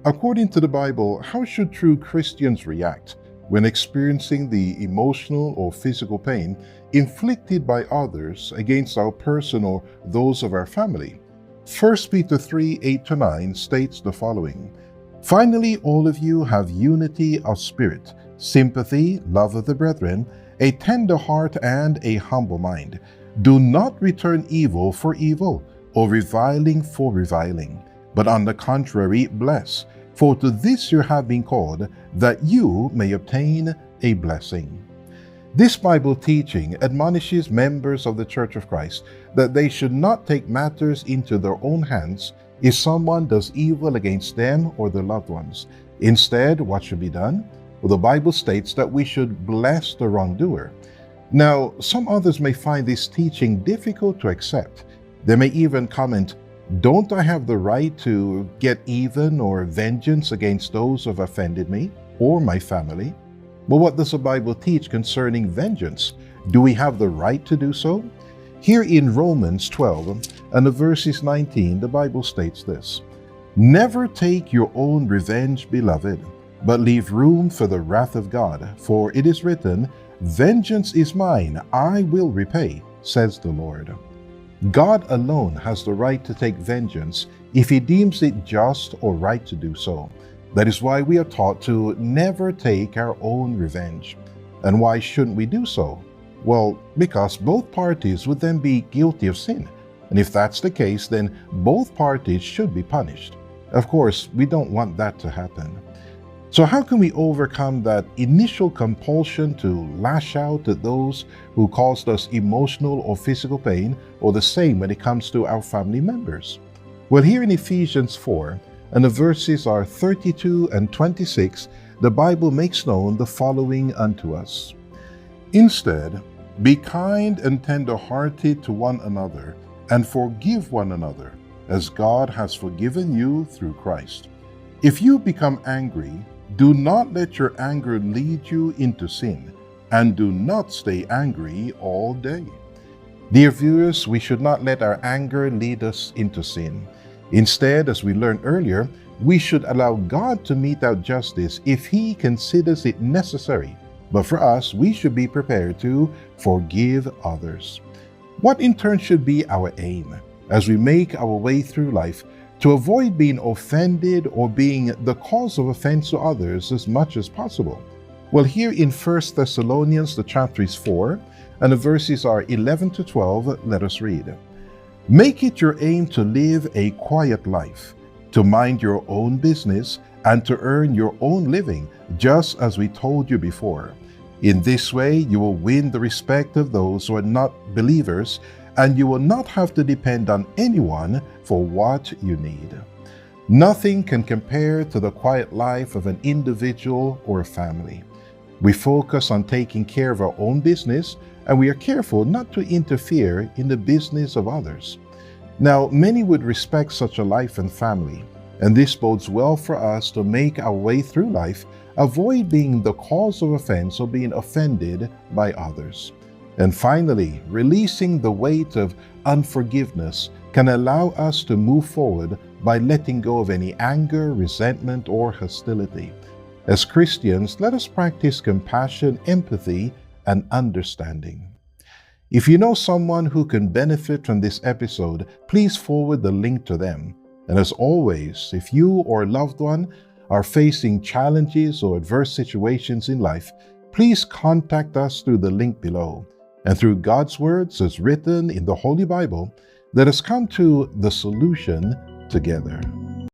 According to the Bible, how should true Christians react when experiencing the emotional or physical pain inflicted by others against our person or those of our family? 1 Peter 3:8-9 states the following: "Finally, all of you have unity of spirit, sympathy, love of the brethren, a tender heart, and a humble mind. Do not return evil for evil, or reviling for reviling, but on the contrary, bless. For to this you have been called, that you may obtain a blessing." This Bible teaching admonishes members of the Church of Christ that they should not take matters into their own hands if someone does evil against them or their loved ones. Instead, what should be done? Well, the Bible states that we should bless the wrongdoer. Now, some others may find this teaching difficult to accept. They may even comment, "Don't I have the right to get even or vengeance against those who have offended me or my family?" But what does the Bible teach concerning vengeance? Do we have the right to do so? Here in Romans 12 and verses 19, the Bible states this: "Never take your own revenge, beloved, but leave room for the wrath of God. For it is written, 'Vengeance is mine, I will repay,' says the Lord." God alone has the right to take vengeance if He deems it just or right to do so. That is why we are taught to never take our own revenge. And why shouldn't we do so? Well, because both parties would then be guilty of sin. And if that's the case, then both parties should be punished. Of course, we don't want that to happen. So how can we overcome that initial compulsion to lash out at those who caused us emotional or physical pain, or the same when it comes to our family members? Well, here in Ephesians 4, and the verses are 32 and 26, the Bible makes known the following unto us: "Instead, be kind and tender-hearted to one another, and forgive one another, as God has forgiven you through Christ. If you become angry, do not let your anger lead you into sin, and do not stay angry all day." Dear viewers, we should not let our anger lead us into sin. Instead, as we learned earlier, we should allow God to mete out justice if He considers it necessary. But for us, we should be prepared to forgive others. What in turn should be our aim as we make our way through life to avoid being offended or being the cause of offense to others as much as possible? Well, here in 1 Thessalonians, the chapter is 4, and the verses are 11 to 12, let us read. "Make it your aim to live a quiet life, to mind your own business, and to earn your own living, just as we told you before. In this way, you will win the respect of those who are not believers, and you will not have to depend on anyone for what you need." Nothing can compare to the quiet life of an individual or a family. We focus on taking care of our own business, and we are careful not to interfere in the business of others. Now, many would respect such a life and family, and this bodes well for us to make our way through life, avoid being the cause of offense or being offended by others. And finally, releasing the weight of unforgiveness can allow us to move forward by letting go of any anger, resentment, or hostility. As Christians, let us practice compassion, empathy, and understanding. If you know someone who can benefit from this episode, please forward the link to them. And as always, if you or a loved one are facing challenges or adverse situations in life, please contact us through the link below. And through God's words as written in the Holy Bible, let us come to the solution together.